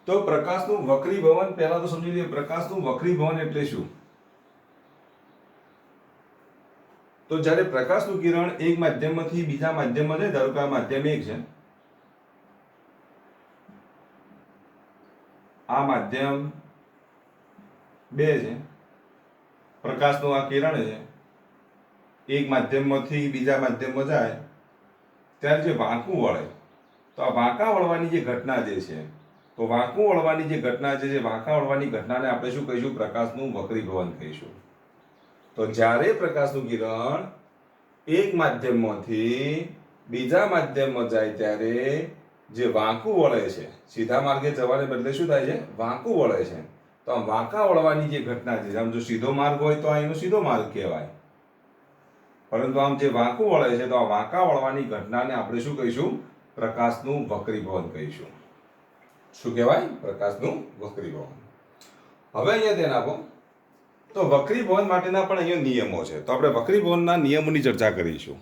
તો પ્રકાશનું વક્રીભવન પહેલા તો સમજી લઈએ પ્રકાશનું વક્રીભવન એટલે શું. તો જ્યારે પ્રકાશનું કિરણ એક માધ્યમમાંથી બીજા માધ્યમમાં જાય, ધારો કે આ માધ્યમ 1 છે, આ માધ્યમ 2 છે, પ્રકાશનું આ કિરણ છે, એક માધ્યમમાંથી બીજા માધ્યમમાં જાય ત્યારે જે વાંકું વળે, તો આ વાંકા વળવાની જે ઘટના જે છે, તો વાંકું વળવાની જે ઘટના છે, જે વાંકા વળવાની ઘટનાને આપણે શું કહીશું? પ્રકાશનું વક્રીભવન કહીશું. તો જ્યારે પ્રકાશનું કિરણ એક માધ્યમમાંથી બીજા માધ્યમમાં જાય ત્યારે જે વાંકું વળે છે, સીધા માર્ગે જવાને બદલે શું થાય છે? વાંકું વળે છે. તો આમ વાંકા વળવાની જે ઘટના છે, આમ જો સીધો માર્ગ હોય તો આ એનો સીધો માર્ગ કહેવાય, પરંતુ આમ જે વાંકું વળે છે, તો આ વાંકા વળવાની ઘટનાને આપણે શું કહીશું? પ્રકાશનું વક્રીભવન કહીશું. શું કહેવાય? પ્રકાશનું વક્રીભવન. હવે અહીંયા ધ્યાન આપો, તો વક્રીભવન માટેના પણ અહીંયા નિયમો છે. તો આપણે વક્રીભવનના નિયમોની ચર્ચા કરીશું.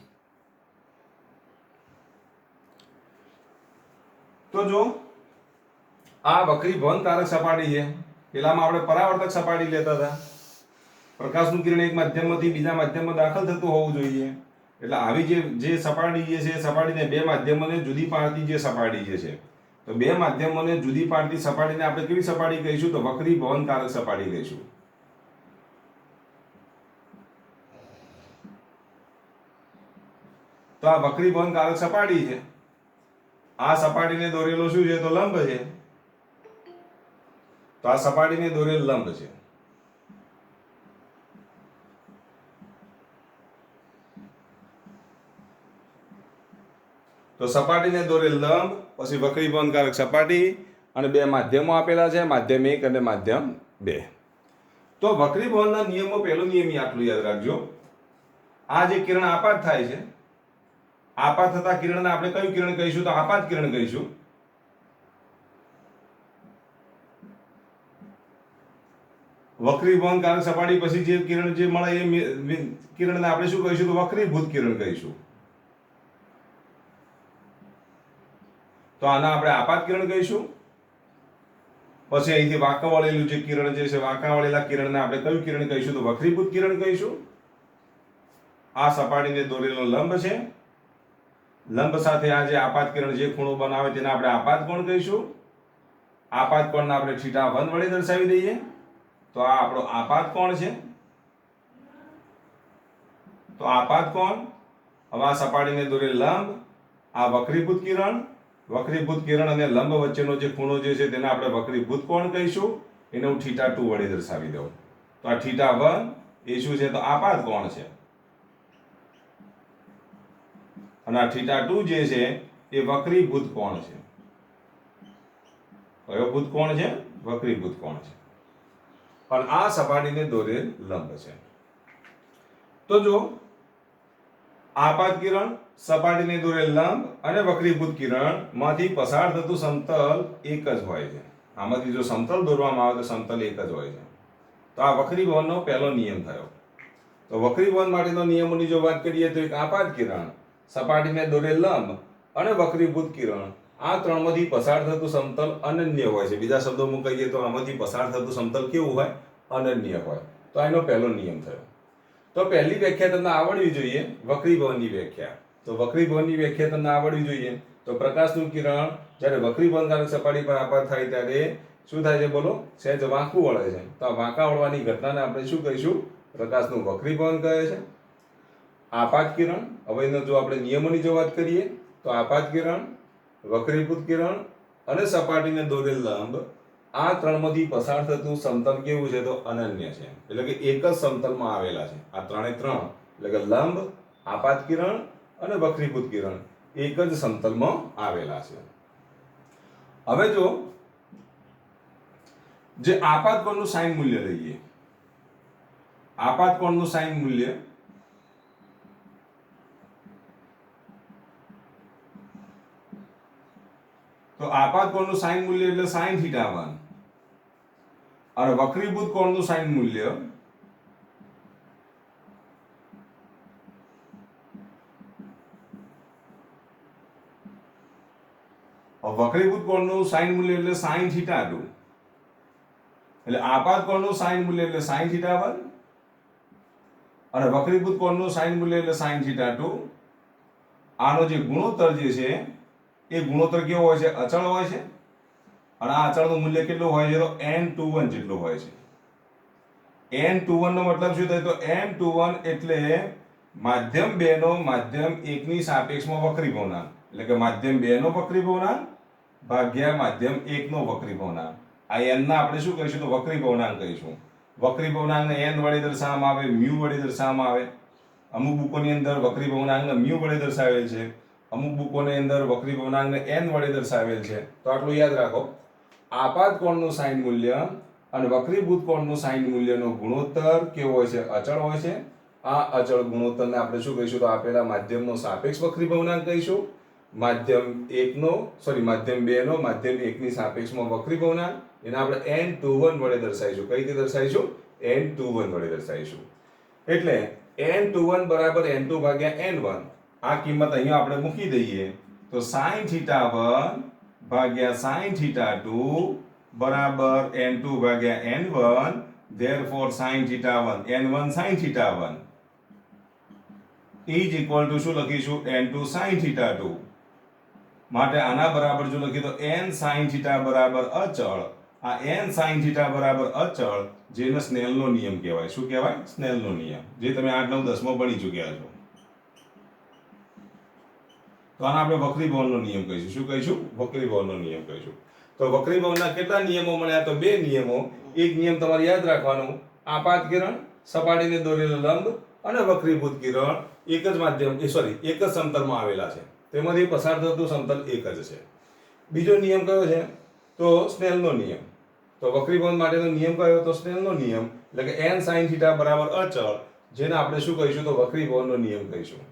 તો જો આ વક્રીભવનકારક સપાટી છે, પેલામાં આપણે પરાવર્તક સપાટી લેતા હતા. પ્રકાશનું કિરણ એક માધ્યમમાંથી બીજા માધ્યમમાં દાખલ થતું હોવું જોઈએ. એટલે આવી જે સપાટી જે છે, સપાટીને બે માધ્યમોને જુદી પાડતી જે સપાટી જે છે, તો બે માધ્યમોને જુદી પાડતી સપાટીને આપણે કેવી સપાટી કહીશું? તો વક્રીભવનકારક સપાટી કહીશું. તો આ વક્રીભવનકારક સપાટી છે, આ સપાટીને દોરેલો શું છે? તો લંબ છે. તો આ સપાટીને દોરેલ લંબ છે. તો સપાટીને દોરેલ લંબ, પછી વક્રીભવનકારક સપાટી, અને બે માધ્યમો આપેલા છે, માધ્યમ 1 અને માધ્યમ 2. તો વક્રીભવનના નિયમો, પહેલો નિયમ આટલું યાદ રાખજો. આ જે કિરણ આપાત થાય છે, આપાત થતા કિરણને આપણે કયું કિરણ કહીશું? તો આપાત કિરણ કહીશું. વક્રીભવનકારક સપાટી પછી જે કિરણ જે મળે એ કિરણને આપણે શું કહીશું? તો વક્રીભૂત કિરણ કહીશું. તો આના આપણે આપાત કિરણ કહીશું. પછી અહીંથી વાંકા વળેલું જે કિરણ જે છે, વાંકા વળેલા કિરણને આપણે કયું કિરણ કહીશું? તો વક્રીભૂત કિરણ કહીશું. આ સપાટીને દોરેલો લંબ છે, લંબ સાથે આ જે આપાત કિરણ જે ખૂણો બનાવે તેને આપણે આપાત કોણ કહીશું. આપાત કોણને આપણે θ1 વડે દર્શાવી દઈએ. તો આ આપણો આપાત કોણ છે. તો આપાત કોણ, હવે આ સપાટીને દોરેલ લંબ, આ વક્રીભૂત કિરણ, વક્રીભૂત કિરણ અને લંબ વચ્ચેનો જે ખૂણો જે છે તેને આપણે વક્રીભૂત કોણ કહીશું. એને હું θ2 વડે દર્શાવી દઉં. તો આ θ1 એ શું છે? તો આપાત કોણ છે, અને આ θ2 જે છે એ વક્રીભૂત કોણ છે. કયો ભૂત કોણ છે? વક્રીભૂત કોણ છે. પણ આ સપાટીને દોરેલ લંબ છે. તો જો આપાત કિરણ, સપાટીને દોરેલ લંબ અને વક્રીભૂત કિરણ માંથી પસાર થતું સમતલ એક જ હોય છે. આમાંથી જો સમતલ દોરવામાં આવે તો સમતલ એક જ હોય છે. તો આ વક્રીભવનનો પહેલો નિયમ થયો. તો વક્રીભવન માટેનો નિયમોની જો વાત કરીએ તો એક આપાત કિરણ, સપાટીને દોરેલ લંબ અને વક્રીભૂત કિરણ, આ ત્રણમાંથી પસાર થતું સમતલ અનન્ય હોય છે. બીજા શબ્દોમાં કહીએ તો આમાંથી પસાર થતું સમતલ કેવું હોય? અનન્ય હોય. તો એનો પહેલો નિયમ થયો. તો પહેલી વ્યાખ્યા તમને આવડવી જોઈએ, વક્રીભવનની વ્યાખ્યા. તો વક્રીભવનની વ્યાખ્યા તમને આવડવી જોઈએ. તો પ્રકાશનું કિરણ જ્યારે વક્રીભવનકારક સપાટી પર આપાત થાય ત્યારે શું થાય છે? બોલો. સહેજ વાંકું વળે છે. તો આ વાંકા વળવાની ઘટનાને આપણે શું કહીશું? પ્રકાશનું વક્રીભવન કહે છે. આપાત કિરણ, હવે એનો જો આપણે નિયમોની જો વાત કરીએ તો આપાત કિરણ, વક્રીભૂત કિરણ અને સપાટીને દોરેલ લંબ, આ ત્રણમાંથી પસાર થતું સમતલ કેવું છે? તો અનન્ય છે. એટલે કે એક જ સમતલમાં આવેલા છે. આ ત્રણે ત્રણ એટલે કે લંબ, આપાત કિરણ અને વક્રીભૂત કિરણ એક જ સમતલમાં આવેલા છે. હવે જો જે આપાત કોણનું સાઇન મૂલ્ય લઈએ, આપાત કોણનું સાઇન મૂલ્ય, તો આપાત કોણનું સાઇન મૂલ્ય એટલે sin θ1, અને વક્રીભૂત કોણનું સાઇન મૂલ્ય વક્રીભૂત કોણનું સાઇન મૂલ્ય એટલે સાઇન થીટા 2, એટલે આપાત કોણનું સાઇન મૂલ્ય એટલે સાઇન થીટા 1 અને વક્રીભૂત કોણનું સાઇન મૂલ્ય એટલે સાઇન થીટા 2. આનો જે ગુણોત્તર જે છે એ ગુણોત્તર કેવો હોય છે? અચળ હોય છે. અને આ અચળનું મૂલ્ય કેટલું હોય છે? તો n21 જેટલું હોય છે. n21 નો મતલબ શું થાય? તો n21 એટલે માધ્યમ 2 નો માધ્યમ 1 ની સાપેક્ષમાં વક્રીભવનાંક, એટલે કે માધ્યમ 2 નો વક્રીભવનાંક ભાગ્યા માધ્યમ 1 નો વક્રીભવનાંક. આ n ના આપણે શું કહીશું? તો વક્રીભવનાંક કહીશું. વક્રીભવનાંકને n વડે દર્શાવવામાં આવે, મ્યુ વડે દર્શાવવામાં આવે. અમુક બુકોની અંદર વક્રીભવનાંકને મ્યુ વડે દર્શાવેલ છે, અમુક બુકોની અંદર વક્રીભવનાંકને n વડે દર્શાવેલ છે. તો આટલું યાદ રાખો. આપાત કોણનું સાઇન મૂલ્ય અને વક્રીભૂત કોણનું સાઇન મૂલ્યનો ગુણોત્તર કેવો હોય છે? અચળ હોય છે. આ અચળ ગુણોત્તરને આપણે શું કહીશું? તો આપેલા માધ્યમનો સાપેક્ષ વક્રીભવનાંક કહીશું. માધ્યમ 1 નો માધ્યમ 2 નો માધ્યમ 1 ની સાપેક્ષમાં વક્રીભવનાંક, એને આપણે n21 વડે દર્શાવીશું. કઈ રીતે દર્શાવીશું? n21 વડે દર્શાવીશું. એટલે n21 બરાબર n2 ભાગ્યા n1. આ કિંમત અહીંયા આપણે મૂકી દઈએ તો sin θ1 ભાગ્યા sin θ2 બરાબર n2 ભાગ્યા n1. therefore sin θ1 n1 sin θ1 is equal to શું લખીશું? n2 sin θ2. માટે આના બરાબર જો લખીએ તો n sin θ બરાબર અચળ. આ n sin θ બરાબર અચળ, જેને સ્નેલનો નિયમ કહેવાય. શું કહેવાય? સ્નેલનો નિયમ, જે તમે 8, 9, 10 માં ભણી ચૂક્યા છો. તો આને આપણે વક્રીભવનનો નિયમ કહીશું. શું કહીશું? વક્રીભવનનો નિયમ કહીશું. તો વક્રીભવનના કેટલા નિયમો મળ્યા? તો 2 નિયમો. એક નિયમ તમારે યાદ રાખવાનો, આપાત કિરણ, સપાટીને દોરેલ લંબ અને વક્રીભૂત કિરણ એક જ માધ્યમ એક જ સમતલમાં આવેલા છે, તેમાંથી પસાર થતું સમતલ એક જ છે. બીજો નિયમ કયો છે? તો સ્નેલનો નિયમ. તો વક્રીભવન માટેનો નિયમ કયો? તો સ્નેલનો નિયમ, એટલે કે n sin θ બરાબર અચળ, જેને આપણે શું કહીશું? તો વક્રીભવનનો નિયમ કહીશું.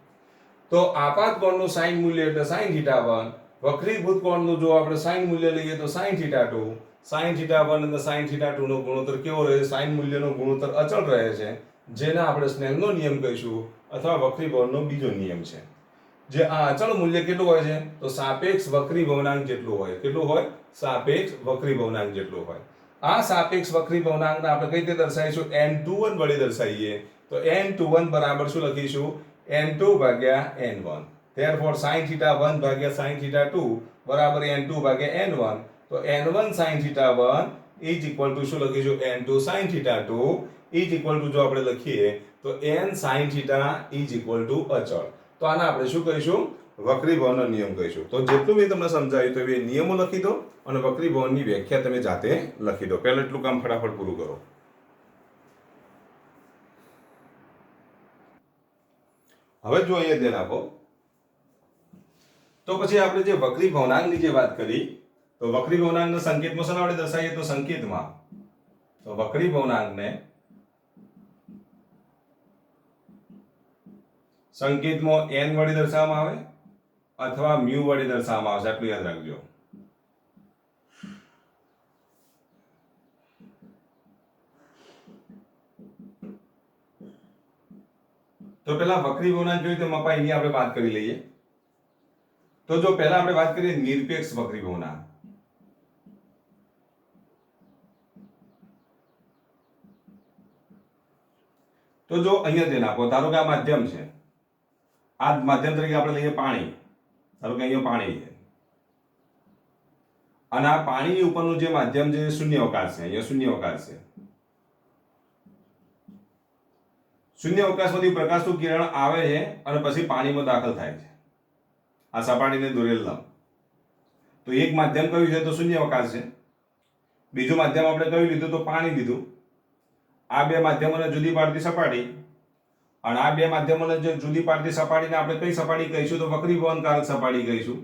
તો આપાત કોણનું સાઇન મૂલ્ય એટલે sin θ1, વક્રીભૂત કોણનું જો આપણે સાઇન મૂલ્ય લઈએ તો sin θ2. sin θ1 અને sin θ2 નો ગુણોત્તર કેવો રહે? સાઇન મૂલ્યનો ગુણોત્તર અચળ રહે છે, જેને આપણે સ્નેલનો નિયમ કહીશું અથવા વક્રીભવનનો બીજો નિયમ છે. જે આ અચળ મૂલ્ય કેટલું હોય છે? તો સાપેક્ષ વક્રીભવનાંક જેટલું હોય. કેટલું હોય? સાપેક્ષ વક્રીભવનાંક જેટલું હોય. આ સાપેક્ષ વક્રીભવનાંકને આપણે કઈ રીતે દર્શાવીશું? n21 વડે દર્શાવીએ તો n21 બરાબર શું લખીશું? n2 ભાગ્યા n1. therefore sin θ1 ભાગ્યા sin θ2 બરાબર n2 ભાગ્યા n1. તો n1 sin θ1 is equal to શું લખીશું? n2 sin θ2 is equal to જો આપણે લખીએ તો n sin θ is equal to અચળ. તો આને આપણે શું કહીશું? વક્રીભવનનો નિયમ કહીશું. તો જેટલું મેં તમને સમજાવ્યું તો એ નિયમો લખી દો અને વક્રીભવનની વ્યાખ્યા તમે જાતે લખી દો. પહેલા એટલું કામ ફટાફટ પૂરું કરો. હવે જો અહીંયા ધ્યાન આપો તો પછી આપણે જે વક્રીભવનાંકની જે વાત કરી, તો વક્રીભવનાંકને સંકેતમાં શેના વડે દર્શાવીએ? તો સંકેતમાં. તો વક્રીભવનાંકને સંકેતમાં n વડે દર્શાવવામાં આવે અથવા મ્યુ વડે દર્શાવવામાં આવશે. આટલું યાદ રાખજો. તો પહેલા વક્રીભવનાંક કેવી રીતે મપાય એની આપણે વાત કરી લઈએ. તો જો પહેલા આપણે વાત કરીએ નિરપેક્ષ વક્રીભવનાંક. તો જો અહીંયા ધ્યાન આપો, ધારો કે આ માધ્યમ છે, આ માધ્યમ તરીકે આપણે લઈએ પાણી. ધારો કે અહીંયા પાણી છે અને આ પાણીની ઉપરનું જે માધ્યમ છે શૂન્યાવકાશ છે. અહીંયા શૂન્યાવકાશ છે. શૂન્યાવકાશમાંથી પ્રકાશનું કિરણ આવે છે અને પછી પાણીમાં દાખલ થાય છે. આ સપાટીને દોરેલ લંબ. તો એક માધ્યમ કયું છે? તો શૂન્યાવકાશ છે. બીજું માધ્યમ આપણે કયું લીધું? તો પાણી લીધું. આ બે માધ્યમોને જુદી પાડતી સપાટી, અને આ બે માધ્યમોને જે જુદી પાડતી સપાટીને આપણે કઈ સપાટી કહીશું? તો વક્રીભવનકારક સપાટી કહીશું.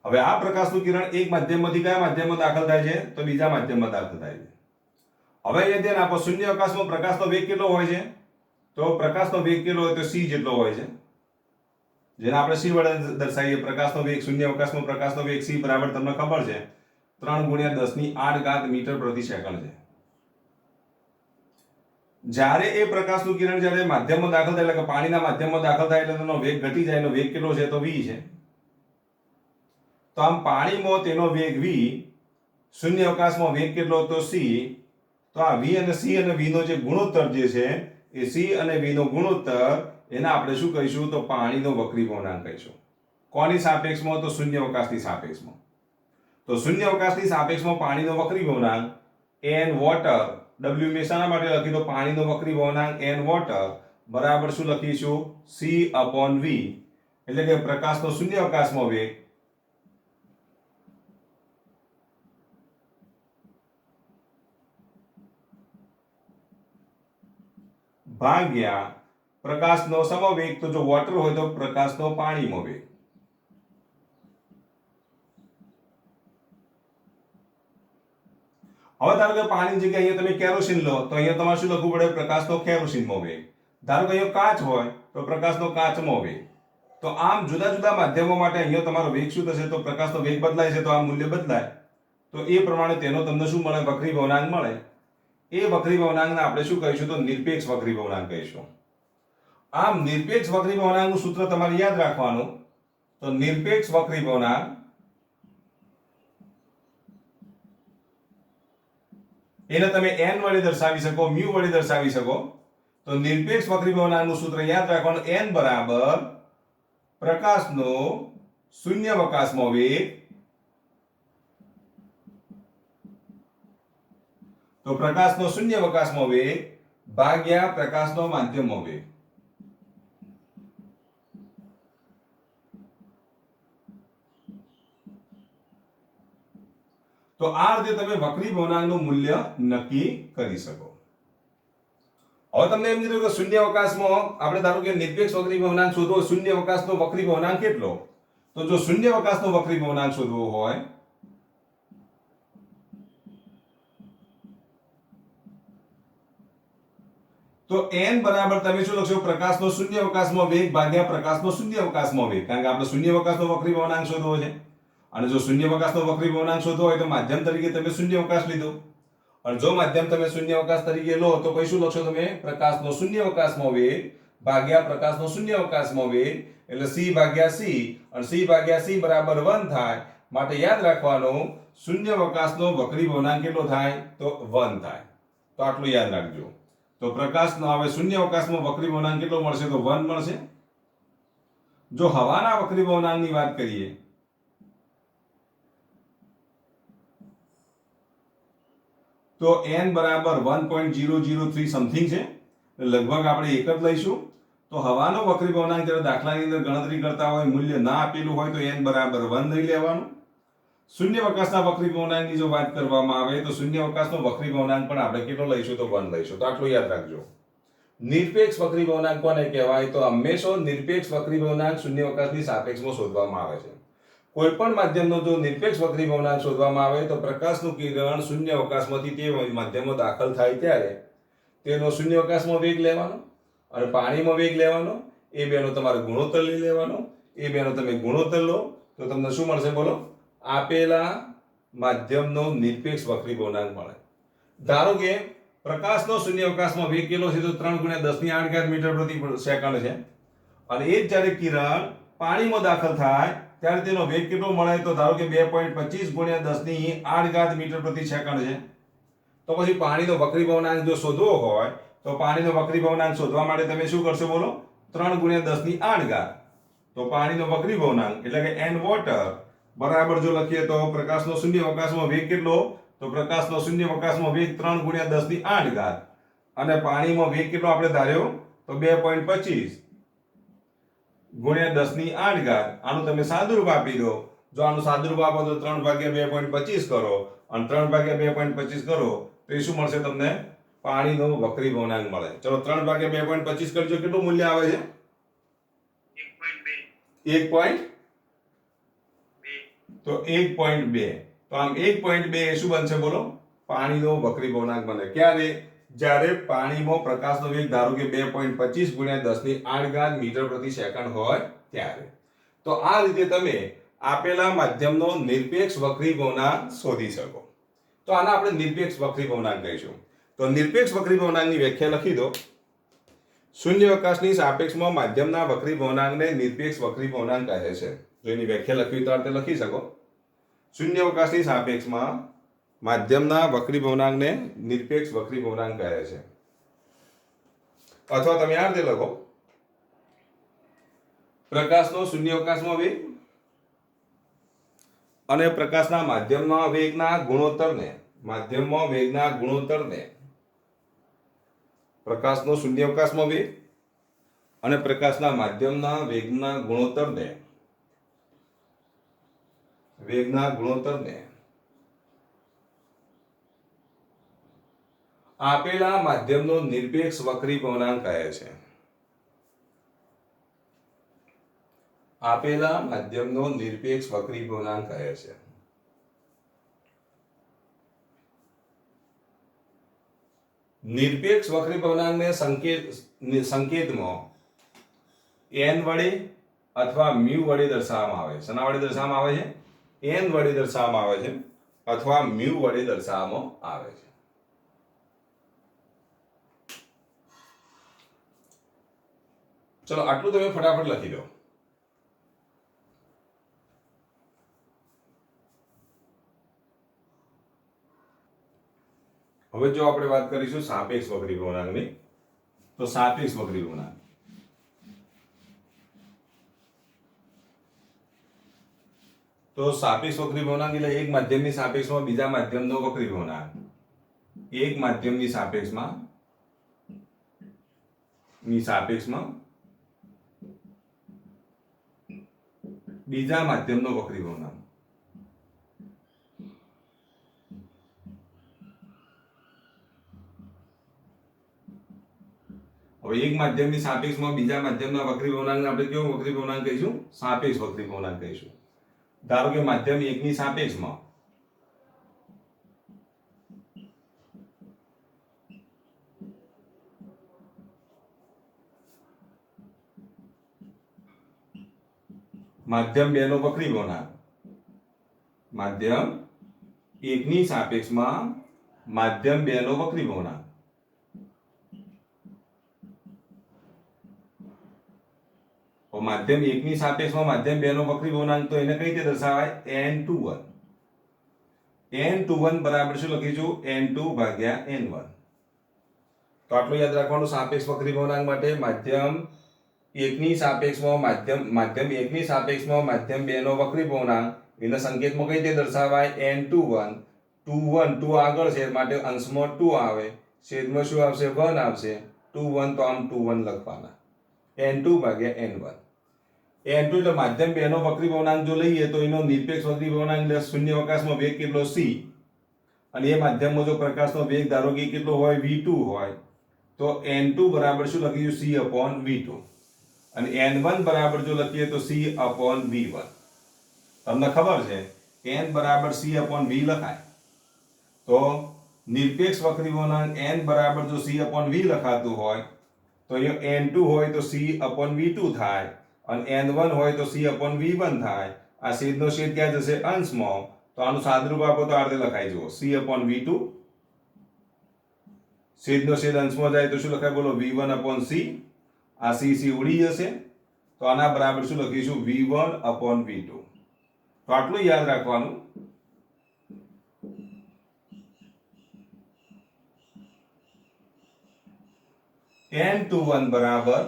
હવે આ પ્રકાશનું કિરણ એક માધ્યમમાંથી કયા માધ્યમમાં દાખલ થાય છે? તો બીજા માધ્યમમાં દાખલ થાય છે. હવે અહીંયા ધ્યાન આપો, શૂન્યાવકાશમાં પ્રકાશનો વેગ કેટલો હોય છે? તો પ્રકાશનો વેગ કેટલો હોય? તો c જેટલો હોય છે, જેને આપણે c વડે દર્શાવીએ. પ્રકાશનો વેગ, શૂન્યાવકાશમાં પ્રકાશનો વેગ c બરાબર તમને ખબર છે 3 × 10⁸ મીટર પ્રતિ સેકન્ડ છે. જ્યારે એ પ્રકાશનું કિરણ જ્યારે માધ્યમમાં દાખલ થાય એટલે કે પાણીના માધ્યમમાં દાખલ થાય એટલે તેનો વેગ ઘટી જાય, એનો વેગ કેટલો છે તો v છે. તો આમ પાણીમાં તેનો વેગ v, શૂન્ય અવકાશમાં વેગ કેટલો તો c. તો આ v અને c અને v નો જે ગુણોત્તર જે છે એ c અને v નો ગુણોત્તર એને આપણે શું કહીશું તો પાણીનો વક્રીભવનાંક કહીશું. કોની સાપેક્ષમાં તો શૂન્ય અવકાશની સાપેક્ષમાં. તો શૂન્ય અવકાશની સાપેક્ષમાં પાણીનો વક્રીભવનાંક n વોટર, w મેં શાના માટે લખી તો પાણીનો વક્રીભવનાંક n વોટર બરાબર શું લખીશું c/v, એટલે કે પ્રકાશનો શૂન્ય અવકાશમાં વેગ ભાગ્યા પ્રકાશનો સમવેગ, તો જો વોટર હોય તો પ્રકાશનો પાણીમાં વેગ. હવે ધારો કે પાણી જગ્યાએ અહીંયા તમે કેરોસીન લો તો અહીંયા તમારે શું લખવું પડે પ્રકાશનો કેરોસીનમાં વેગ. ધારો કે અહીંયા કાચ હોય તો પ્રકાશનો કાચમાં વેગ. તો આમ જુદા જુદા માધ્યમો માટે અહીંયા તમારો વેગ શું થશે તો પ્રકાશનો વેગ બદલાય છે તો આ મૂલ્ય બદલાય. તો એ પ્રમાણે તેનો તમને શું મળે વક્રીભવનાંક મળે. એ વક્રીભવનાંકને આપણે શું કહીશું તો નિરપેક્ષ વક્રીભવનાંક કહીશું. આમ નિરપેક્ષ વક્રીભવનાંકનું સૂત્ર તમારે યાદ રાખવાનું. તો નિરપેક્ષ વક્રીભવનાંક એને તમે n વડે દર્શાવી શકો, μ વડે દર્શાવી શકો. તો નિરપેક્ષ વક્રીભવનાંકનું સૂત્ર યાદ રાખવાનું, n બરાબર પ્રકાશનો શૂન્યાવકાશમાં વેગ, તો પ્રકાશનો શૂન્યાવકાશમાં વેગ ભાગ્યા પ્રકાશનો માધ્યમમાં વેગ. તો આ રીતે તમે વક્રીભવનાંકનું મૂલ્ય નક્કી કરી શકો. હવે તમને એમ કીધું કે શૂન્યાવકાશમાં આપણે ધારો કે નિરપેક્ષ વક્રીભવનાંક શોધવો, શૂન્યાવકાશનો વક્રીભવનાંક કેટલો? તો જો શૂન્યાવકાશનો વક્રીભવનાંક શોધવો હોય તો n બરાબર તમે શું લખશો પ્રકાશનો શૂન્યાવકાશમાં વેગ ભાગ્યા પ્રકાશનો શૂન્યાવકાશમાં વેગ, કારણ કે આપણે શૂન્યાવકાશનો વક્રીભવનાંક શોધવો છે. અને જો શૂન્યાવકાશનો વક્રીભવનાંક શોધવો હોય તો માધ્યમ તરીકે તમે શૂન્યાવકાશ લીધો. અને જો માધ્યમ તમે શૂન્યાવકાશ તરીકે લો તો પછી શું લખશો તમે પ્રકાશનો શૂન્યાવકાશમાં વેગ ભાગ્યા પ્રકાશનો શૂન્યાવકાશમાં વેગ, એટલે c ભાગ્યા c, અને c ભાગ્યા c બરાબર 1 થાય. માટે યાદ રાખવાનું શૂન્યાવકાશનો વક્રીભવનાંક કેટલો થાય તો 1 થાય. તો આટલું યાદ રાખજો. તો પ્રકાશનો હવે શૂન્યાવકાશમાં વક્રીભવનાંક કેટલો મળશે તો 1 મળશે. જો હવાના વક્રીભવનાંકની વાત કરીએ તો n બરાબર 1.003 સમથિંગ છે, લગભગ આપણે એક જ લઈશું. તો હવાનો વક્રીભવનાંક જ્યારે દાખલાની અંદર ગણતરી કરતા હોય મૂલ્ય ના આપેલું હોય તો n બરાબર 1 લઈ લેવાનું. શૂન્યાવકાશના વક્રીભવનાંકની જો વાત કરવામાં આવે તો શૂન્યાવકાશનો વક્રીભવનાંક પણ આપણે કેટલો લઈશું તો 1 લઈશું. તો આટલું યાદ રાખજો. નિરપેક્ષ વક્રીભવનાંક કોને કહેવાય તો હંમેશા નિરપેક્ષ વક્રીભવનાંક શૂન્યાવકાશની સાપેક્ષમાં શોધવામાં આવે છે. કોઈ પણ માધ્યમનો જો નિરપેક્ષ વક્રીભવનાંક શોધવામાં આવે તો પ્રકાશનું કિરણ શૂન્યાવકાશમાંથી તે માધ્યમમાં દાખલ થાય ત્યારે તેનો શૂન્યાવકાશમાં વેગ લેવાનો અને પાણીમાં વેગ લેવાનો. એ બેનો તમારે ગુણોત્તર લઈ લેવાનો. એ બેનો તમે ગુણોત્તર લો તો તમને શું મળશે બોલો? આપેલા માધ્યમનો નિરપેક્ષ વક્રીભવનાંક મળે. ધારો કે પ્રકાશનો શૂન્યાવકાશમાં વેગ કેટલો છે તો 3 × 10⁸ મીટર પ્રતિ સેકન્ડ છે. અને એ જ જ્યારે કિરણ પાણીમાં દાખલ થાય ત્યારે તેનો વેગ કેટલો મળે તો ધારો કે 2.25 × 10⁸ મીટર પ્રતિ સેકન્ડ છે. તો પછી પાણીનો વક્રીભવનાંક જો શોધવો હોય તો પાણીનો વક્રીભવનાંક શોધવા માટે તમે શું કરશો બોલો? 3 × 10⁸. તો પાણીનો વક્રીભવનાંક એટલે કે n વોટર બરાબર જો લખીએ તો પ્રકાશનો શૂન્યાવકાશમાં વેગ કેટલો તો પ્રકાશનો શૂન્યાવકાશમાં વેગ 3 × 10⁸, અને પાણીમાં વેગ કેટલો આપણે ધાર્યો તો 2.25 × 10⁸. આનું તમે સાદુરૂપ આપી દો. જો આનું સાદુરૂપ આપો તો 3/2.25 કરો અને 3/2.25 કરો તો એ શું મળશે તમને? પાણીનો વક્રીભવનાંક મળે. ચલો 3/2.25 કરજો, કેટલું મૂલ્ય આવે છે? 1.2. તો 1.2. તો આમ 1.2 એ શું બનશે બોલો? પાણીનો વક્રીભવનાંક બને. ક્યારે? જ્યારે પાણીમાં પ્રકાશનો વેગ ધારો કે 2.25 × 10⁸ મીટર પ્રતિ સેકન્ડ હોય ત્યારે. તો આ રીતે તમે આપેલા માધ્યમનો નિરપેક્ષ વક્રીભવનાંક શોધી શકો. તો આને આપણે નિરપેક્ષ વક્રીભવનાંક કહીશું. તો નિરપેક્ષ વક્રી ભવનાંકની વ્યાખ્યા લખી દો. શૂન્યાવકાશની સાપેક્ષમાં માધ્યમના વક્રી ભવનાંકને નિરપેક્ષ વક્રી ભવનાંક કહે છે. જો એની વ્યાખ્યા લખવી તો આ રીતે લખી શકો. શૂન્યાવકાશની સાપેક્ષમાં માધ્યમના વક્રી ભવનાંકને નિરપેક્ષ વક્રી ભવનાંક કહે છે. અથવા તમે આ રીતે લખો, પ્રકાશનો શૂન્યાવકાશમાં વેગ અને પ્રકાશના માધ્યમના વેગના ગુણોત્તરને પ્રકાશનો શૂન્યાવકાશમાં વેગ અને પ્રકાશના માધ્યમના વેગના ગુણોત્તરને આપેલા માધ્યમનો નિરપેક્ષ વક્રી ભવનાંક કહે છે. આપેલા માધ્યમનો નિરપેક્ષ વક્રી ભવનાંક કહે છે. નિરપેક્ષ વક્રી ભવનાંકને સંકેતમાં n વડે અથવા મ્યુ વડે દર્શાવવામાં આવે છે. શેના વડે દર્શાવવામાં આવે છે? n વડે દર્શાવવામાં આવે છે અથવા મ્યુ વડે દર્શાવવામાં આવે છે. ચલો આટલું તમે ફટાફટ લખી દો. હવે જો આપણે વાત કરીશું સાપેક્ષ વક્રી ભવનાંકની, તો સાપેક્ષ વક્રી ભવનાંક એટલે એક માધ્યમની સાપેક્ષમાં બીજા માધ્યમનો વક્રી ભવનાંક. એક માધ્યમની સાપેક્ષમાં બીજા માધ્યમનો વક્રી ભવનાંક. હવે એક માધ્યમની સાપેક્ષમાં બીજા માધ્યમના વક્રી ભવનાંકને આપણે કેવો વક્રી ભવનાંક કહીશું? સાપેક્ષ વક્રી ભવનાંક કહીશું. ધારો કે માધ્યમ 1 ની સાપેક્ષમાં માધ્યમ 2 નો વક્રી ભવનાંક, માધ્યમ 1 ની સાપેક્ષમાં માધ્યમ 2 નો વક્રી ભવનાંક. માધ્યમ 1 ની સાપેક્ષમાં માધ્યમ 2 નો વક્રી ભવનાંક, તો એને કઈ રીતે દર્શાવાય? n21. n21 બરાબર શું લખીશું? n2 ભાગ્યા n1. તો આટલું યાદ રાખવાનું સાપેક્ષ વક્રી ભવનાંક માટે. માધ્યમ 1 ની સાપેક્ષમાં માધ્યમ 1 ની સાપેક્ષમાં માધ્યમ 2 નો વક્રી ભવનાંક, એના સંકેતમાં કઈ રીતે દર્શાવાય? n21. 2 આગળ છે માટે અંશમાં 2 આવે, છેદમાં શું આવશે? 1 આવશે. 21 તો આમ 21 લખવાના. n2 ભાગ્યા n1. n2 એટલે માધ્યમ 2 નો વક્રી ભવનાંક જો લઈએ તો એનો નિરપેક્ષ વક્રી ભવનાંક એટલે શૂન્યાવકાશમાં વેગ કેટલો? c. અને એ માધ્યમમાં જો પ્રકાશનો વેગ ધારો કે કેટલો હોય? v2 હોય, તો n2 બરાબર શું લખીશું? c/v2. અને n1 બરાબર જો લખીએ તો c/v1. તમને ખબર છે n બરાબર c/v લખાય. તો નિરપેક્ષ વક્રી ભવનાંક n બરાબર જો c/v લખાતું હોય તો અહીંયા n2 હોય તો c/v2 થાય, અને n1 હોય તો c/v1 થાય. આ છેદનો છેદ ક્યાં જશે? અંશમાં. તો આનું સાદરૂપ આપો તો આ રીતે લખાઈ જુઓ, c/v2. છેદનો છેદ અંશમાં જાય તો શું લખાય? બોલો, v1/c. આ c ઉડી જશે, તો આના બરાબર શું લખીશું? v1/v2. તો આટલું યાદ રાખવાનું. n21 બરાબર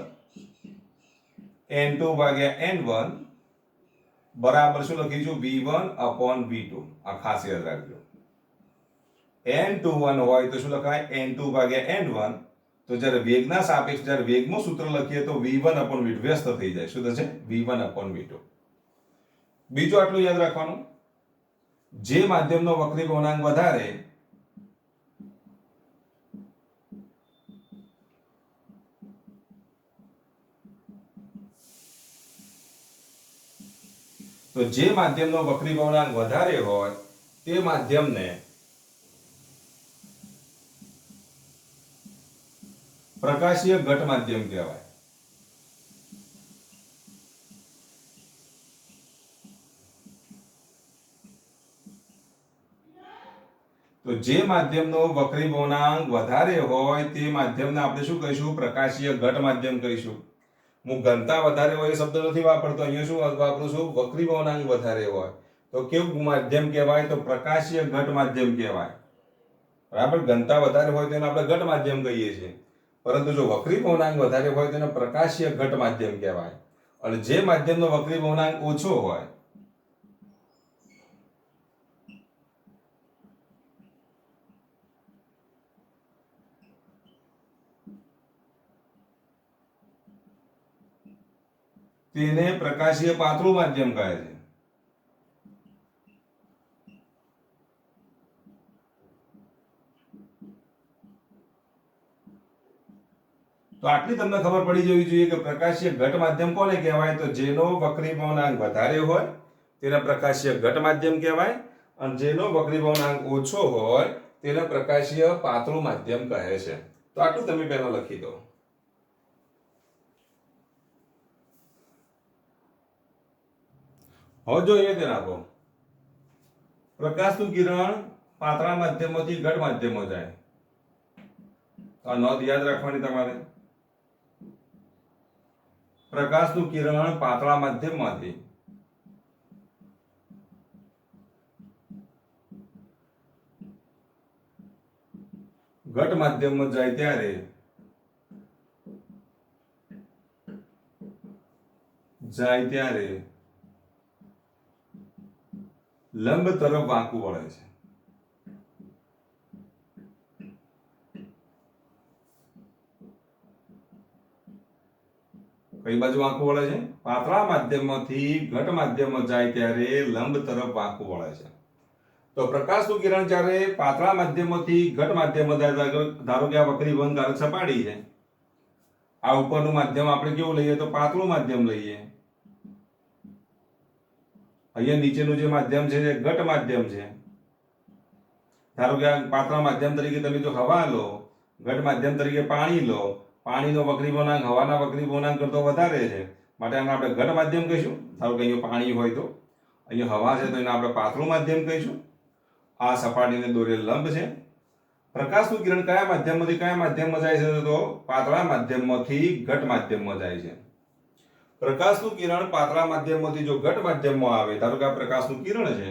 n2 ભાગ્યા n1 બરાબર શું લખીશું? v1/v2. આ ખાસ યાદ રાખજો. n21 હોય તો શું લખાય? n2 ભાગ્યા n1. તો જ્યારે વેગના સાપેક્ષ જ્યારે વેગનું સૂત્ર લખીએ તો v1/v2 વ્યસ્ત થઈ જાય. શું થશે? v1/v2. બીજું આટલું યાદ રાખવાનું, જે માધ્યમનો વક્રી ભવનાંક વધારે તો જે માધ્યમનો વક્રી ભવનાંક વધારે હોય તે માધ્યમને પ્રકાશીય ઘટ માધ્યમ કહેવાય. તો તો જે માધ્યમનો વક્રી ભવનાંક વધારે હોય તે માધ્યમને આપણે શું કહીશું? પ્રકાશીય ઘટ માધ્યમ કહીશું. હું ઘનતા વધારે હોય એ શબ્દ નથી વાપરતો, અહીંયા શું વાપરું છું? વક્રી ભવનાંક વધારે હોય તો કેવું માધ્યમ કહેવાય? તો પ્રકાશીય ઘટ માધ્યમ કહેવાય. બરાબર, ઘનતા વધારે હોય તેને આપણે ઘટ માધ્યમ કહીએ છીએ, પરંતુ જો વક્રી ભવનાંક વધારે હોય તેને પ્રકાશીય ઘટ માધ્યમ કહેવાય. અને જે માધ્યમનો વક્રી ભવનાંક ઓછો હોય તેને પ્રકાશીય પાતળું માધ્યમ કહે છે. તો આટલી તમને ખબર પડી જવી જોઈએ કે પ્રકાશીય ઘટ માધ્યમ કોને કહેવાય? તો જેનો વક્રી ભવનાંક વધારે હોય તેને પ્રકાશીય ઘટ માધ્યમ કહેવાય, અને જેનો વક્રી ભવનાંક ઓછો હોય તેને પ્રકાશીય પાતળું માધ્યમ કહે છે. તો આટલું તમે પહેલા લખી દો. હવે જો એ ધ્યાન આપો, પ્રકાશનું કિરણ પાતળા માધ્યમમાંથી ઘટ માધ્યમમાં જાય. આ નોંધ યાદ રાખવાની તમારે. પ્રકાશનું કિરણ પાતળા માધ્યમમાંથી ઘટ માધ્યમમાં જાય ત્યારે લંબ તરફ વાંકું વળે છે. કઈ બાજુ વાંકું વળે છે? પાતળા માધ્યમમાંથી ઘટ માધ્યમમાં જાય ત્યારે લંબ તરફ વાંકું વળે છે. તો પ્રકાશનું કિરણ જ્યારે પાતળા માધ્યમમાંથી ઘટ માધ્યમમાં જાય, ધારો કે આ વક્રી ભવનકારક સપાટી છે, આ ઉપરનું માધ્યમ આપણે કેવું લઈએ? તો પાતળું માધ્યમ લઈએ. અહીંયા નીચેનું જે માધ્યમ છે એ ઘટ માધ્યમ છે. ધારો કે આ પાતળા માધ્યમ તરીકે તમે જો હવા લો, ઘટ માધ્યમ તરીકે પાણી લો, પાણીનો વક્રી ભવનાંક હવાના વક્રી ભવનાંક કરતો વધારે છે, માટે આને આપણે ઘટ માધ્યમ કહીશું. ધારો કે અહીંયા પાણી હોય તો અહીંયા હવા છે તો એને આપણે પાતળું માધ્યમ કહીશું. આ સપાટીને દોરેલ લંબ છે. પ્રકાશનું કિરણ કયા માધ્યમમાંથી કયા માધ્યમમાં જાય છે? તો પાતળા માધ્યમમાંથી ઘટ માધ્યમમાં જાય છે. પ્રકાશનું કિરણ પાતળા માધ્યમમાંથી જો ઘટ માધ્યમમાં આવે, ધારો કે આ પ્રકાશનું કિરણ છે,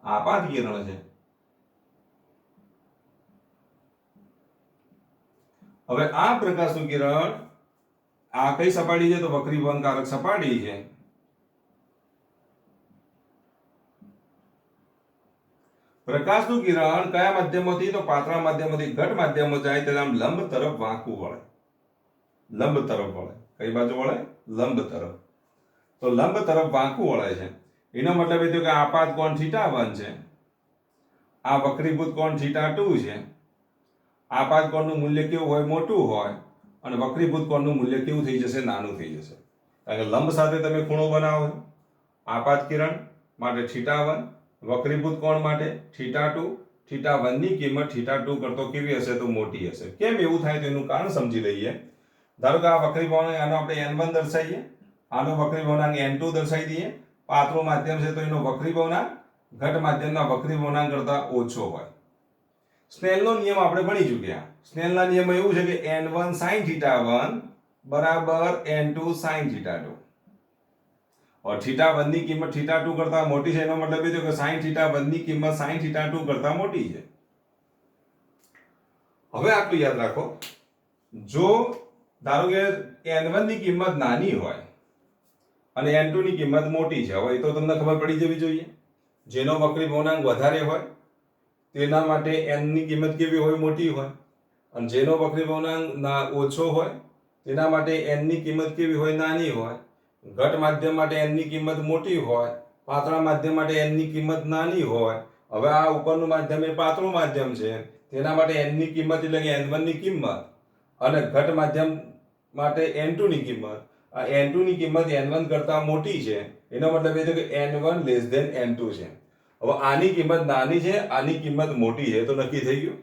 આપાત કિરણ છે. હવે આ પ્રકાશનું કિરણ આ કઈ સપાટી છે? તો વક્રી ભવનકારક સપાટી છે. પ્રકાશનું કિરણ કયા માધ્યમમાંથી? તો પાતળા માધ્યમમાંથી ઘટ માધ્યમમાં જાય ત્યારે આમ લંબ તરફ વાંકું વળે. લંબ તરફ વળે. કઈ બાજુ વળે? લંબ તરફ. તો લંબ તરફ વાંકું વળે છે. એનો મતલબ એ થયો કે આપાત કોણ θ1 છે, આ વક્રીભૂત કોણ θ2 છે. આપાત કોણનું મૂલ્ય કેવું હોય? મોટું હોય. અને વક્રીભૂત કોણનું મૂલ્ય કેવું થઈ જશે? નાનું થઈ જશે. કારણ કે લંબ સાથે તમે ખૂણો બનાવો. આપાત કિરણ માટે θ1, વક્રીભૂત કોણ માટે θ2. θ1 ની કિંમત θ2 કરતો કેવી હશે? તો મોટી હશે. કેમ એવું થાય તેનું કારણ સમજી લઈએ. ધારો કે આ વક્રી ભવનાંક આનો આપણે n1 દર્શાવીએ, આનો વક્રી ભવનાંક n2 દર્શાવી દઈએ. પાતળું માધ્યમ છે તો એનો વક્રી ભવનાંક ઘટ માધ્યમના વક્રી ભવનાંક કરતા ઓછો હોય. સ્નેલનો નિયમ આપણે ભણી ચૂક્યા. સ્નેલના નિયમમાં એવું છે કે n1 sin θ1 બરાબર n2 sin θ2. और θ1 ની કિંમત θ2 કરતા મોટી છે, એનો મતલબ એ થયો કે sin θ1 ની કિંમત sin θ2 કરતા મોટી છે. હવે આટલું યાદ રાખો, જો ધારો કે n1 ની કિંમત નાની હોય અને n2 ની કિંમત મોટી છે, હવે એ તો તમને ખબર પડી જવી જોઈએ. જેનો વક્રી ભવનાંક વધારે હોય તેના માટે n ની કિંમત કેવી હોય? મોટી હોય. અને જેનો વક્રી ભવનાંક ઓછો હોય તેના માટે n ની કિંમત કેવી હોય? નાની હોય. ઘટ માધ્યમ માટે n ની કિંમત મોટી હોય, પાતળા માધ્યમ માટે n ની કિંમત નાની હોય. હવે આ ઉપરનું માધ્યમ એ પાતળું માધ્યમ છે, તેના માટે n ની કિંમત એટલે કે n1 ની કિંમત, અને ઘટ માધ્યમ માટે n2 ની કિંમત. આ n2 ની કિંમત n1 કરતા મોટી છે, એનો મતલબ એ છે કે n1 લેસ ધેન n2 છે. હવે આની કિંમત નાની છે, આની કિંમત મોટી છે, તો નક્કી થઈ ગયું.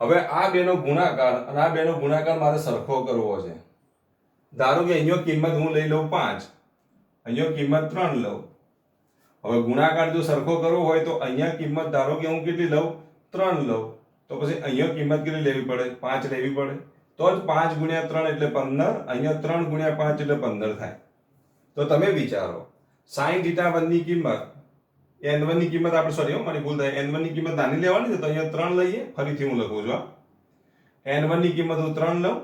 હવે આ બેનો ગુણાકાર અને આ બેનો ગુણાકાર મારે સરખો કરવો છે. ધારો કે અહીંયા કિંમત હું લઈ લઉં 5, અહીંયા કિંમત 3 લઉં, હવે ગુણાકાર જો સરખો કરવો હોય તો અહીંયા કિંમત ધારો કે હું કેટલી લઉં 3 લઉં, તો પછી અહીંયા કિંમત કેટલી લેવી પડે 5 લેવી પડે, તો જ 5 ગુણ્યા 3 એટલે 15, અહીંયા 3 ગુણ્યા 5 એટલે 15 થાય. તો તમે વિચારો sin θ1 ની કિંમત n1 ની કિંમત આપણે સોરી મારી ભૂલ થાય, n1 ની કિંમત નાની લેવાની છે તો અહીંયા 3 લઈએ, ફરીથી હું લખું છું n1 ની કિંમત હું 3 લઉં,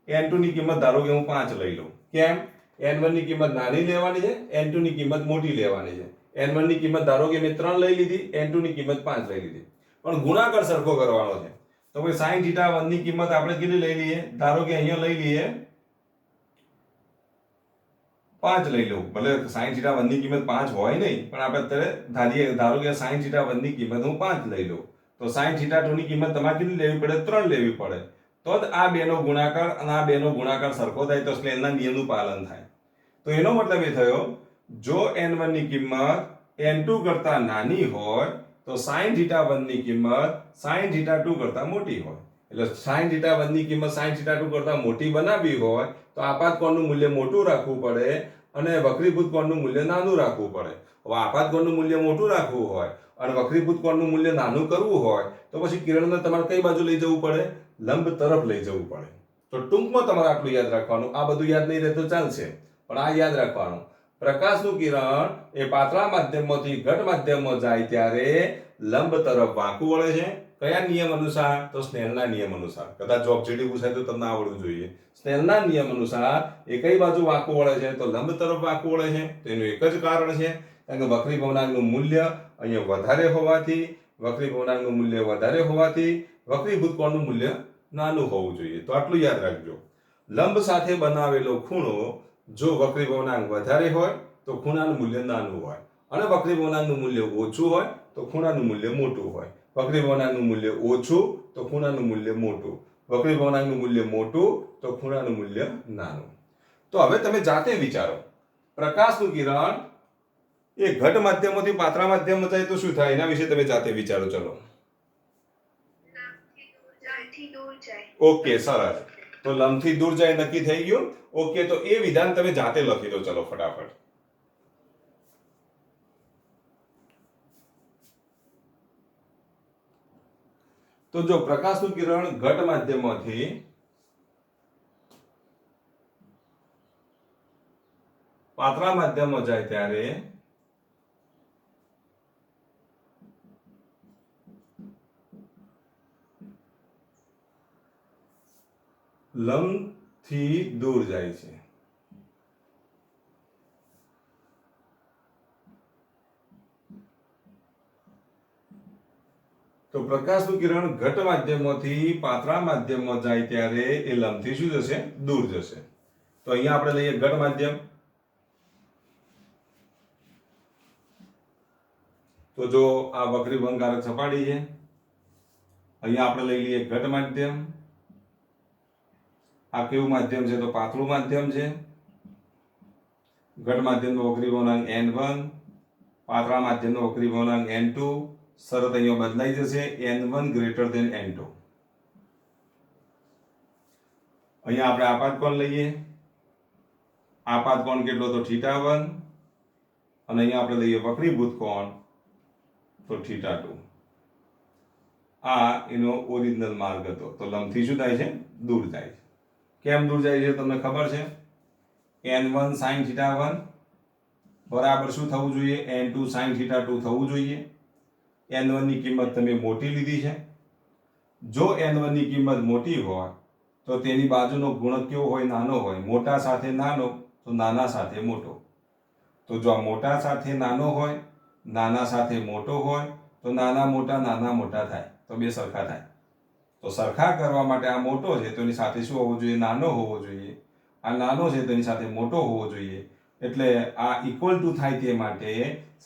n2 ની કિંમત ધારો કે હું 5 લઈ લઉં. કેમ? n1 ની કિંમત નાની લેવાની છે, n2 ની કિંમત મોટી લેવાની છે. n1 ની કિંમત ધારો કે મેં 3 લઈ લીધી, n2 ની કિંમત 5 લઈ લીધી, પણ ગુણાકાર સરખો કરવાનો છે. તો ભાઈ sin θ1 ની કિંમત આપણે કેટલી લઈ લઈએ, ધારો કે અહીંયા લઈ લઈએ 5 લઈ લઉં. ભલે sin θ1 ની કિંમત 5 હોય નહીં, પણ આપણે અત્યારે ધારો કે sin θ1 ની કિંમત હું 5 લઈ લઉં, તો sin θ2 ની કિંમત તમારે કેટલી લેવી પડે, 3 લેવી પડે, તો જ આ બેનો ગુણાકાર અને આ બેનો ગુણાકાર સરખો થાય, તો સ્નેલના નિયમનું પાલન થાય. તો એનો મતલબ એ થયો જો n1 ની કિંમત n2 કરતા નાની હોય તો sin θ1 ની કિંમત sin θ2 કરતા મોટી હોય. એટલે sin θ1 ની કિંમત sin θ2 કરતા મોટી બનાવવી હોય તો આપાત કોણનું મૂલ્ય મોટું રાખવું પડે અને વક્રીભૂત કોણનું મૂલ્ય નાનું રાખવું પડે. હવે આપાત કોણનું મૂલ્ય મોટું રાખવું હોય અને વક્રીભૂત કોણનું મૂલ્ય નાનું કરવું હોય તો પછી કિરણને તમારે કઈ બાજુ લઈ જવું પડે, લંબ તરફ લઈ જવું પડે. તો ટૂંકમાં તમારે આટલું યાદ રાખવાનું. આ બધું યાદ નહીં રહે તો ચાલશે, પણ આ યાદ રાખવાનું, પ્રકાશનું કિરણ એ પાતળા માધ્યમમાંથી ઘટ માધ્યમમાં જાય ત્યારે લંબ તરફ વાંકું વળે છે. કયા નિયમ અનુસાર? તો સ્નેલના નિયમ અનુસાર. કદાચ ઓબ્જેક્ટિવ પૂછાય તો તમને આવડવું જોઈએ. સ્નેલના નિયમ અનુસાર એ કઈ બાજુ વાંકું વળે છે? તો લંબ તરફ વાંકું વળે છે. તો એનું એક જ કારણ છે, કારણ કે વક્રી ભવનાંકનું મૂલ્ય અહીંયા વધારે હોવાથી, વક્રી ભવનાંકનું મૂલ્ય વધારે હોવાથી વક્રીભૂત કોણનું મૂલ્ય નાનું હોવું જોઈએ. તો આટલું યાદ રાખજો. લંબ સાથે બનાવેલો ખૂણો જો વક્રી ભવનાંક વધારે હોય તો ખૂણાનું મૂલ્ય નાનું હોય, અને વક્રી ભવનાંકનું મૂલ્ય ઓછું હોય તો ખૂણાનું મૂલ્ય મોટું હોય. વક્રી ભવનાંકનું મૂલ્ય ઓછું તો ખૂણાનું મૂલ્ય મોટું, વક્રી ભવનાંકનું મૂલ્ય મોટું તો ખૂણાનું મૂલ્ય નાનું. તો હવે તમે જાતે વિચારો, પ્રકાશનું કિરણ એ ઘટ માધ્યમમાંથી પાતળા માધ્યમમાં જાય તો શું થાય, એના વિશે તમે જાતે વિચારો. ચલો ઓકે, સરસ. તો લંબથી દૂર જાય નક્કી થઈ ગયું. ઓકે, તો એ વિધાન તમે જાતે લખી દો. ચલો ફટાફટ. તો જો પ્રકાશનું કિરણ ઘટ માધ્યમમાંથી પાતળા માધ્યમમાં જાય ત્યારે લંબથી દૂર જાય છે. તો પ્રકાશનું કિરણ ઘટ માધ્યમમાંથી પાતળા માધ્યમમાં જાય ત્યારે એ લંબથી શું જશે, દૂર જશે. તો અહીંયા આપણે લઈએ ઘટ માધ્યમ. તો જો આ વક્રીભંગારક સપાટી છે, અહીંયા આપણે લઈ લઈએ ઘટ માધ્યમ. આ કેવું માધ્યમ છે? તો પાતળું માધ્યમ છે. ઘટ માધ્યમનો વક્રી ભવનાંક n1, પાતળા માધ્યમનો વક્રી ભવનાંક n2. શરત અહીંયા બદલાઈ જશે, n1 greater than n2. અહીંયા આપણે આપાત કોણ લઈએ, આપાત કોણ કેટલો? તો θ1. અને અહીંયા આપણે લઈએ વક્રીભૂત કોણ, તો θ2. આ એનો ઓરિજિનલ માર્ગ હતો. તો લંબથી શું થાય છે? દૂર જાય છે. કેમ દૂર જાય છે તમને ખબર છે? n1 sin θ1 બરાબર શું થવું જોઈએ? n2 sin θ2 થવું જોઈએ. n1 ની કિંમત તમે મોટી લીધી છે. જો n1 ની કિંમત મોટી હોય તો તેની બાજુનો ગુણક કેવો હોય? નાનો હોય. મોટા સાથે નાનો તો નાના સાથે મોટો. તો જો આ મોટા સાથે નાનો હોય, નાના સાથે મોટો હોય તો નાના મોટા થાય, તો બે સરખા થાય. તો સરખા કરવા માટે આ મોટો છે તો એની સાથે શું હોવો જોઈએ? નાનો હોવો જોઈએ. આ નાનો છે તો એની સાથે મોટો હોવો જોઈએ. એટલે આ ઇક્વલ ટુ થાય તે માટે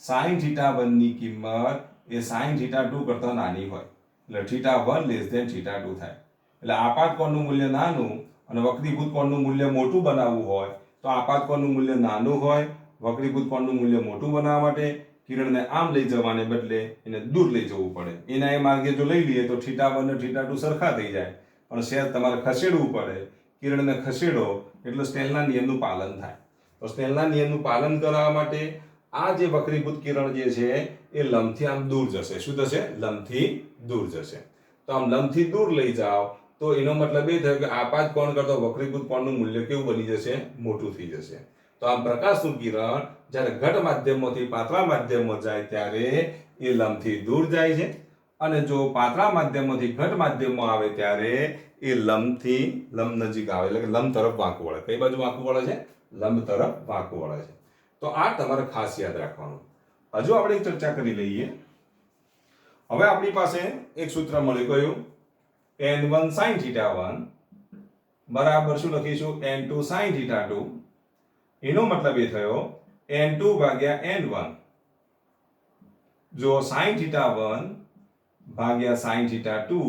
sin θ1 ની કિંમત એ sin θ2 કરતા નાની હોય. એટલે θ1 લેસ ધેન θ2 થાય. એટલે આપાત કોણનું મૂલ્ય નાનું અને વક્રીભૂત કોણનું મૂલ્ય મોટું બનાવવું હોય તો આપાત કોણનું મૂલ્ય નાનું હોય, વક્રીભૂત કોણનું મૂલ્ય મોટું બનાવવા માટે કિરણને આમ લઈ જવાને બદલે એને દૂર લઈ જવું પડે. એના એ માર્ગે જો લઈ લઈએ તો θ1 અને θ2 સરખા થઈ જાય, પણ શેર તમારે ખસેડવું પડે. કિરણને ખસેડો એટલે સ્નેલના નિયમનું પાલન થાય. તો સ્નેલના નિયમનું પાલન કરવા માટે આ જે વક્રીભૂત કિરણ જે છે એ લંબથી આમ દૂર જશે. શું થશે? લંબથી દૂર જશે. તો આમ લંબથી દૂર લઈ જાઓ તો એનો મતલબ એ થયો કે આપાત કોણ કરતો વક્રીભૂત કોણનું મૂલ્ય કેવું બની જશે? મોટું થઈ જશે. તો આમ પ્રકાશનું કિરણ જ્યારે ઘટ માધ્યમમાંથી પાતળા માધ્યમમાં જાય ત્યારે એ લંબથી દૂર જાય છે, અને જો પાતળા માધ્યમમાંથી ઘટ માધ્યમમાં આવે ત્યારે એ લંબથી લંબ નજીક આવે, એટલે કે લંબ તરફ વાંકું વળે. કઈ બાજુ વાંકું વળે છે? લંબ તરફ વાંકું વળે છે. તો આ તમારે ખાસ યાદ રાખવાનું. હજુ આપણે ચર્ચા કરી લઈએ. હવે આપણી પાસે એક સૂત્ર મળ્યું, કયું? n1 sin θ1 બરાબર શું લખીશું? n2 sin θ2. એનો મતલબ એ થયો n2 ભાગ્યા n1. જો sin θ1 ભાગ્યા sin θ2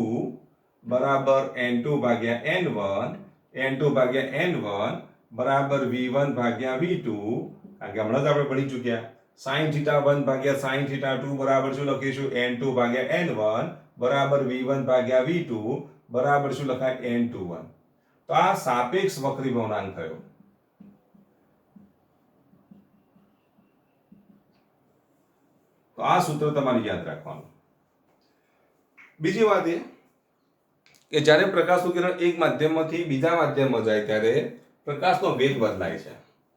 બરાબર n2 ભાગ્યા n1, n2 ભાગ્યા n1 બરાબર v1 ભાગ્યા v2. કારણ કે હમણાં જ આપણે ભણી ચૂક્યા. sin θ1 ભાગ્યા sin θ2 બરાબર શું લખીશું? n2 ભાગ્યા n1 બરાબર v1 ભાગ્યા v2 બરાબર શું લખાય? n21. તો આ સાપેક્ષ વક્રીભવનાંક થયો. તો આ સૂત્ર તમારે યાદ રાખવાનું. બીજી વાત એ કે જ્યારે પ્રકાશનું કિરણ એક માધ્યમમાંથી બીજા માધ્યમમાં જાય ત્યારે પ્રકાશનો વેગ બદલાય છે.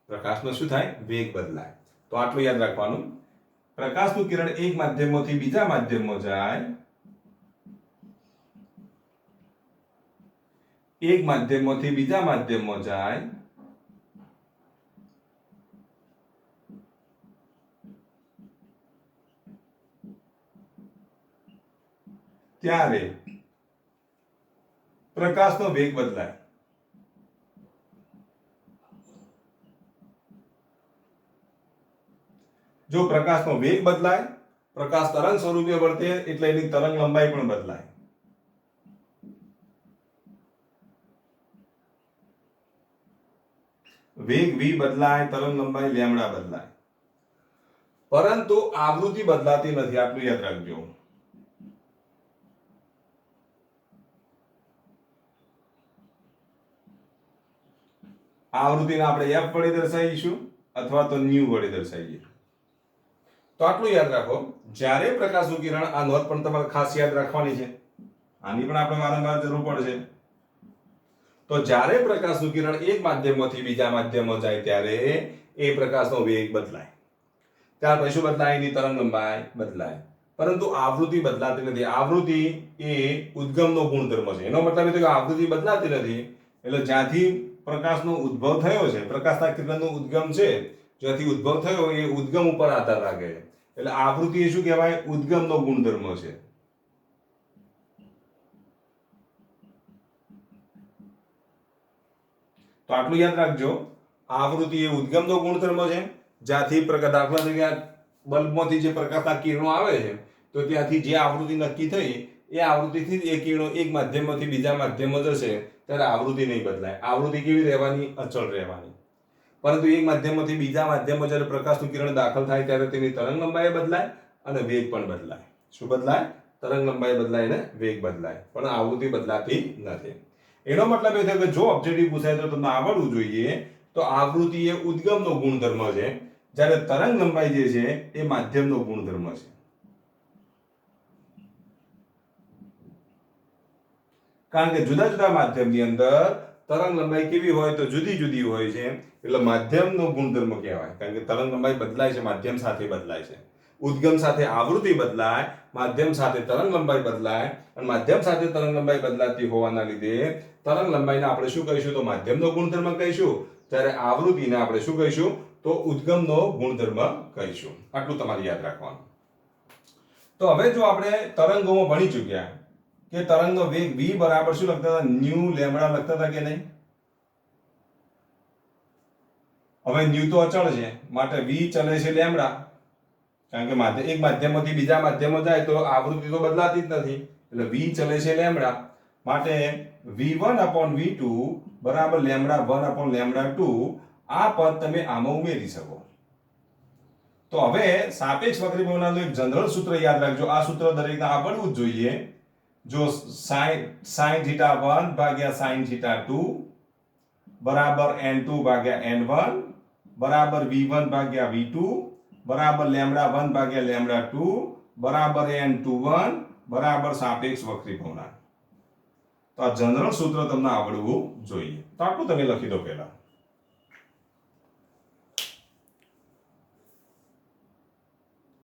પ્રકાશનો શું થાય? વેગ બદલાય. તો આટલું યાદ રાખવાનું. પ્રકાશનું કિરણ એક માધ્યમમાંથી બીજા માધ્યમમાં જાય, એક માધ્યમમાંથી બીજા માધ્યમમાં જાય ત્યારે પ્રકાશનો વેગ બદલાય. જો પ્રકાશનો વેગ બદલાય, પ્રકાશ તરંગ સ્વરૂપે વર્તે એટલે એની તરંગ લંબાઈ પણ બદલાય. વેગ v બદલાય, તરંગ લંબાઈ લેમ્ડા બદલાય, પરંતુ આવૃત્તિ બદલાતી નથી. આટલું યાદ રાખજો. આવૃત્તિને આપણે f વડે દર્શાવીશું અથવા તો ન્યુ વડે દર્શાવીએ. તો આટલું યાદ રાખો. જ્યારે પ્રકાશનું કિરણ, આ નોંધ પણ તમારે ખાસ યાદ રાખવાની છે, આની પણ આપણે વારંવાર જરૂર પડશે. તો જ્યારે પ્રકાશનું કિરણ એક માધ્યમમાંથી બીજા માધ્યમમાં જાય ત્યારે એ પ્રકાશનો વેગ બદલાય. ત્યાર પછી શું બદલાય? એની તરંગ લંબાઈ બદલાય, પરંતુ આવૃત્તિ બદલાતી નથી. આવૃત્તિ એ ઉદ્ગમનો ગુણધર્મ છે. એનો મતલબ એ કે આવૃત્તિ બદલાતી નથી. એટલે જ્યાંથી પ્રકાશનો ઉદ્ભવ થયો છે, પ્રકાશના કિરણનો ઉદ્ગમ છે, જ્યાંથી ઉદ્ભવ થયો એ ઉદ્ગમ ઉપર આધાર રાખે છે. એટલે આવૃત્તિ એ શું કહેવાય? ઉદ્ગમનો ગુણધર્મ છે. તો આટલું યાદ રાખજો. આવૃત્તિ એ ઉદ્ગમનો ગુણધર્મ છે. જ્યાંથી પ્રકાશ, દાખલા તરીકે બલ્બમાંથી જે પ્રકાશના કિરણો આવે છે તો ત્યાંથી જે આવૃત્તિ નક્કી થઈ એ આવૃત્તિથી એ કિરણો એક માધ્યમમાંથી બીજા માધ્યમમાં જશે ત્યારે આવૃત્તિ નહીં બદલાય. આવૃત્તિ કેવી રહેવાની? અચળ રહેવાની. પરંતુ એક માધ્યમમાંથી બીજા માધ્યમમાં જ્યારે પ્રકાશનું કિરણ દાખલ થાય ત્યારે તેની તરંગ લંબાઈ બદલાય અને વેગ પણ બદલાય. શું બદલાય? તરંગ લંબાઈ બદલાય અને વેગ બદલાય, પણ આવૃત્તિ બદલાતી નથી. એનો મતલબ એ થયો કે જો ઓબ્જેક્ટિવ પૂછાય તો તમને આવડવું જોઈએ તો આવૃત્તિ એ ઉદ્ગમનો ગુણધર્મ છે, જ્યારે તરંગ લંબાઈ જે છે એ માધ્યમનો ગુણધર્મ છે. કારણ કે જુદા જુદા માધ્યમની અંદર તરંગ લંબાઈ કેવી હોય? તો જુદી જુદી હોય છે. એટલે માધ્યમનો ગુણધર્મ કહેવાય. કારણ કે તરંગ લંબાઈ બદલાય છે, માધ્યમ સાથે બદલાય છે. ઉદ્ગમ સાથે આવૃત્તિ બદલાય, માધ્યમ સાથે તરંગ લંબાઈ બદલાય, અને માધ્યમ સાથે તરંગ લંબાઈ બદલાતી હોવાના લીધે તરંગ લંબાઈને આપણે શું કહીશું? તો માધ્યમનો ગુણધર્મ કહીશું. જ્યારે આવૃત્તિને આપણે શું કહીશું? તો ઉદ્ગમનો ગુણધર્મ કહીશું. આટલું તમારે યાદ રાખવાનું. તો હવે જો આપણે તરંગોમાં ભણી ચૂક્યા કે તરંગનો વેગ v બરાબર શું લખતા હતા? ન્યુ લેમ્ડા લખતા હતા કે નહીં? હવે ન્યુ તો અચળ છે, માટે v ચલે છે લેમ્ડા. કારણ કે એક માધ્યમમાંથી બીજા માધ્યમમાં જાય તો આવૃત્તિ તો બદલાતી જ નથી. એટલે v ચલે છે લેમ્ડા, માટે v1/v2 બરાબર λ1/λ2. આ પદ તમે આમાં ઉમેરી શકો. તો હવે સાપેક્ષ વક્રીભવનાંકનું એક જનરલ સૂત્ર યાદ રાખજો. આ સૂત્ર દરેકને આવડવું જ જોઈએ. જો sin θ1 ભાગ્યા sin θ2 બરાબર n2 ભાગ્યા n1 બરાબર v1 ભાગ્યા v2 બરાબર λ1 ભાગ્યા λ2 બરાબર n21 બરાબર સાપેક્ષ વક્રી પૂર્ણાંક. તો આ જનરલ સૂત્ર તમને આવડવું જોઈએ. તો આટલું તમે લખી દો પહેલા.